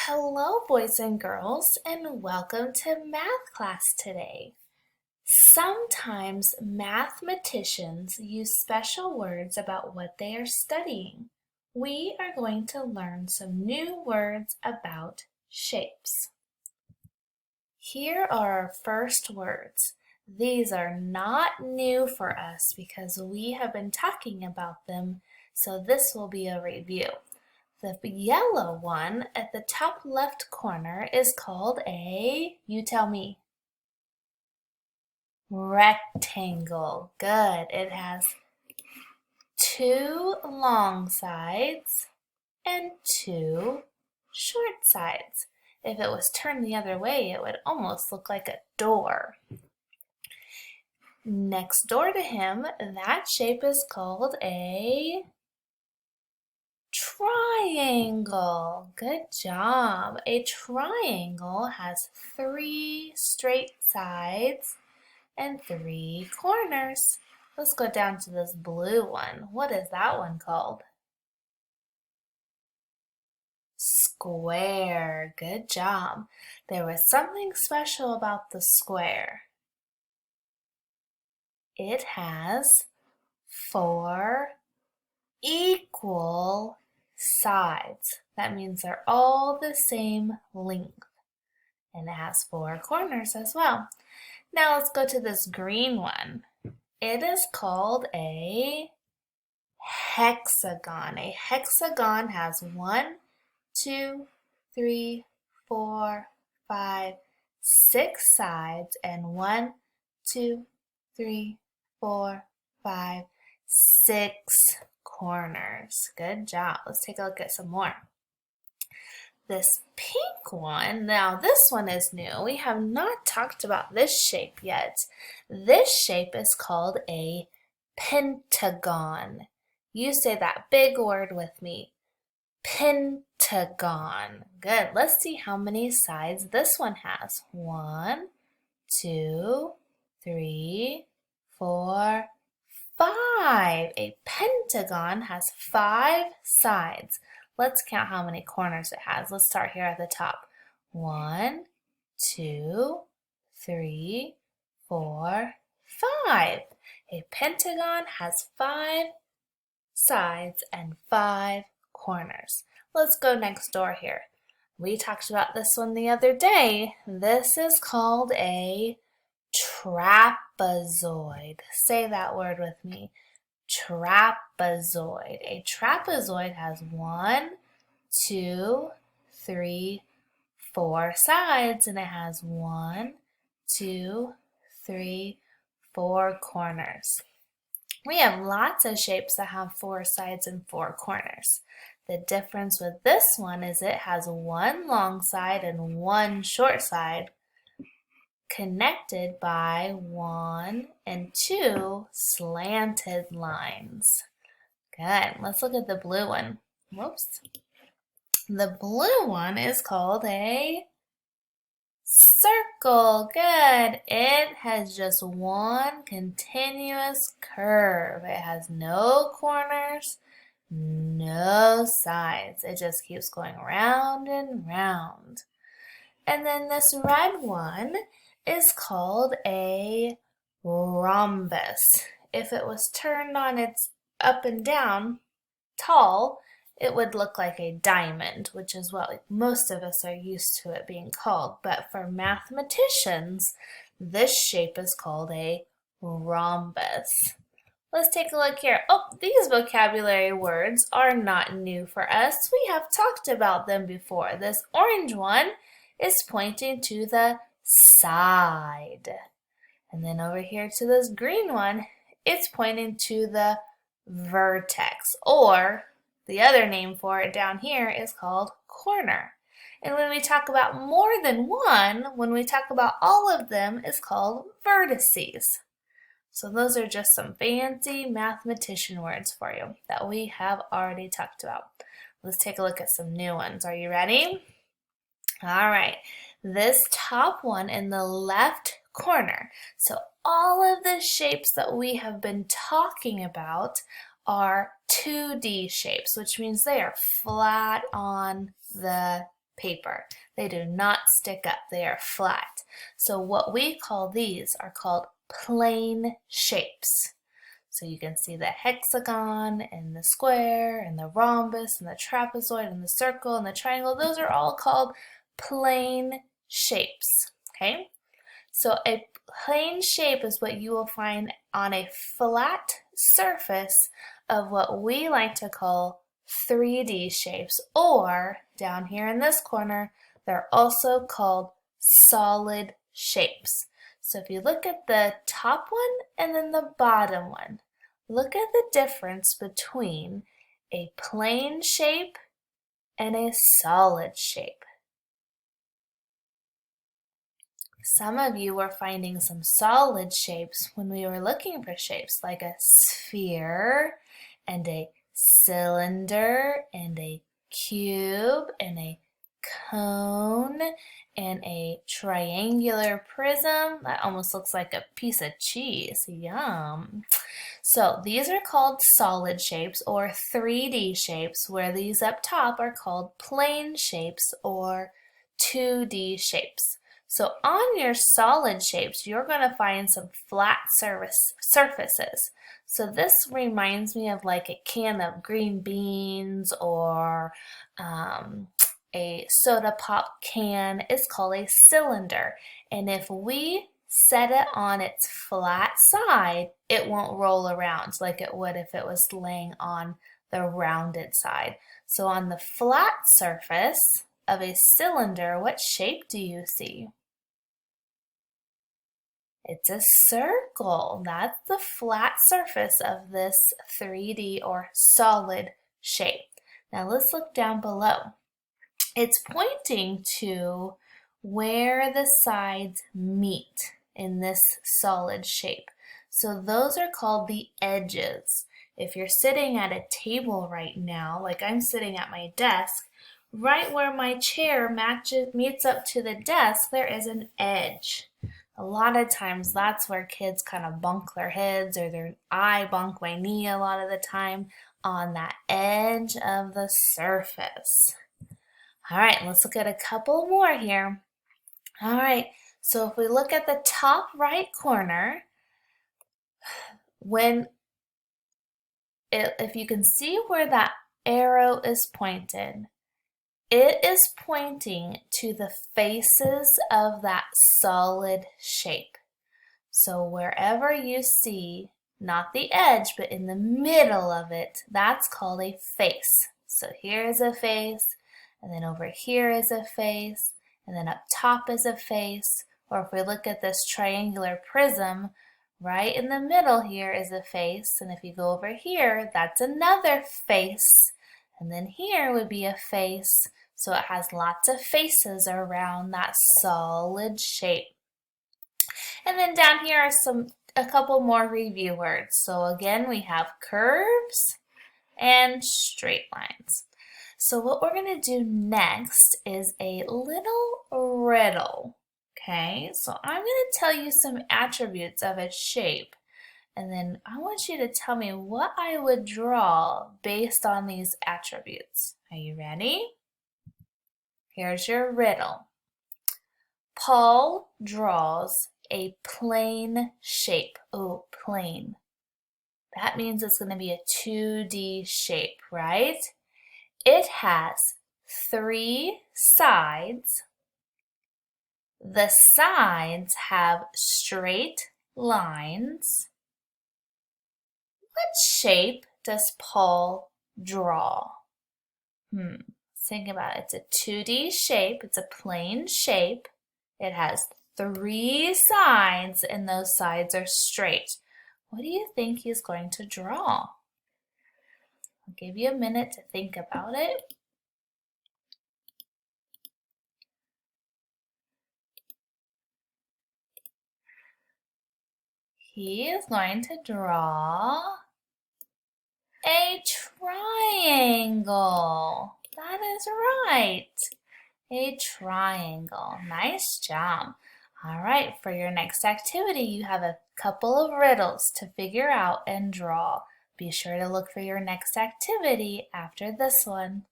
Hello, boys and girls, and welcome to math class today. Sometimes mathematicians use special words about what they are studying. We are going to learn some new words about shapes. Here are our first words. These are not new for us because we have been talking about them, so this will be a review. The yellow one at the top left corner is called you tell me. Rectangle. Good. It has two long sides and two short sides. If it was turned the other way, it would almost look like a door. Next door to him, that shape is called a triangle. Good job. A triangle has three straight sides and three corners. Let's go down to this blue one. What is that one called? Square. Good job. There was something special about the square. It has four equal sides. That means they're all the same length. And it has four corners as well. Now let's go to this green one. It is called a hexagon. A hexagon has 1, 2, 3, 4, 5, 6 sides and 1, 2, 3, 4, 5, 6 corners. Good job. Let's take a look at some more. This pink one, now this one is new. We have not talked about this shape yet. This shape is called a pentagon. You say that big word with me. Pentagon. Good. Let's see how many sides this one has. 1, 2, 3, 4, 5. A pentagon has 5 sides. Let's count how many corners it has. Let's start here at the top. 1, 2, 3, 4, 5. A pentagon has 5 sides and 5 corners. Let's go next door here. We talked about this one the other day. This is called a trapezoid. Say that word with me. Trapezoid. A trapezoid has 1, 2, 3, 4 sides, and it has 1, 2, 3, 4 corners. We have lots of shapes that have 4 sides and 4 corners. The difference with this one is it has 1 long side and 1 short side connected by 1 and 2 slanted lines. Good. Let's look at the blue one. Whoops. The blue one is called a circle. Good. It has just one continuous curve. It has no corners, no sides. It just keeps going round and round. And then this red one is called a rhombus. If it was turned on its up and down tall, it would look like a diamond, which is what most of us are used to it being called. But for mathematicians, this shape is called a rhombus. Let's take a look here. Oh, these vocabulary words are not new for us. We have talked about them before. This orange one is pointing to the side. And then over here to this green one, it's pointing to the vertex, or the other name for it down here is called corner. And when we talk about more than one, when we talk about all of them, it's called vertices. So those are just some fancy mathematician words for you that we have already talked about. Let's take a look at some new ones. Are you ready? All right. This top one in the left corner. So all of the shapes that we have been talking about are 2D shapes, which means they are flat on the paper. They do not stick up, they are flat. So what we call these are called plane shapes. So you can see the hexagon and the square and the rhombus and the trapezoid and the circle and the triangle. Those are all called plane shapes, okay? So a plane shape is what you will find on a flat surface of what we like to call 3D shapes, or down here in this corner, they're also called solid shapes. So if you look at the top one and then the bottom one, look at the difference between a plane shape and a solid shape. Some of you were finding some solid shapes when we were looking for shapes, like a sphere and a cylinder and a cube and a cone and a triangular prism. That almost looks like a piece of cheese. Yum. So these are called solid shapes or 3D shapes, where these up top are called plane shapes or 2D shapes. So on your solid shapes, you're going to find some flat surfaces. So this reminds me of like a can of green beans or a soda pop can. Is called a cylinder. And if we set it on its flat side, it won't roll around like it would if it was laying on the rounded side. So on the flat surface of a cylinder, what shape do you see? It's a circle. That's the flat surface of this 3D or solid shape. Now let's look down below. It's pointing to where the sides meet in this solid shape. So those are called the edges. If you're sitting at a table right now, like I'm sitting at my desk, right where my chair meets up to the desk, there is an edge. A lot of times that's where kids kind of bunk their heads, or I bunk my knee a lot of the time on that edge of the surface. All right, let's look at a couple more here. All right, so if we look at the top right corner, if you can see where that arrow is pointed, it is pointing to the faces of that solid shape. So wherever you see, not the edge, but in the middle of it, that's called a face. So here is a face, and then over here is a face, and then up top is a face. Or if we look at this triangular prism, right in the middle here is a face, and if you go over here, that's another face. And then here would be a face, so it has lots of faces around that solid shape. And then down here are a couple more review words. So again, we have curves and straight lines. So what we're going to do next is a little riddle. Okay, so I'm going to tell you some attributes of a shape, and then I want you to tell me what I would draw based on these attributes. Are you ready? Here's your riddle. Paul draws a plane shape. Oh, plane. That means it's going to be a 2D shape, right? It has 3 sides. The sides have straight lines. What shape does Paul draw? Think about it. It's a 2D shape. It's a plane shape. It has 3 sides, and those sides are straight. What do you think he's going to draw? I'll give you a minute to think about it. He is going to draw a triangle. That is right. A triangle. Nice job. All right, for your next activity, you have a couple of riddles to figure out and draw. Be sure to look for your next activity after this one.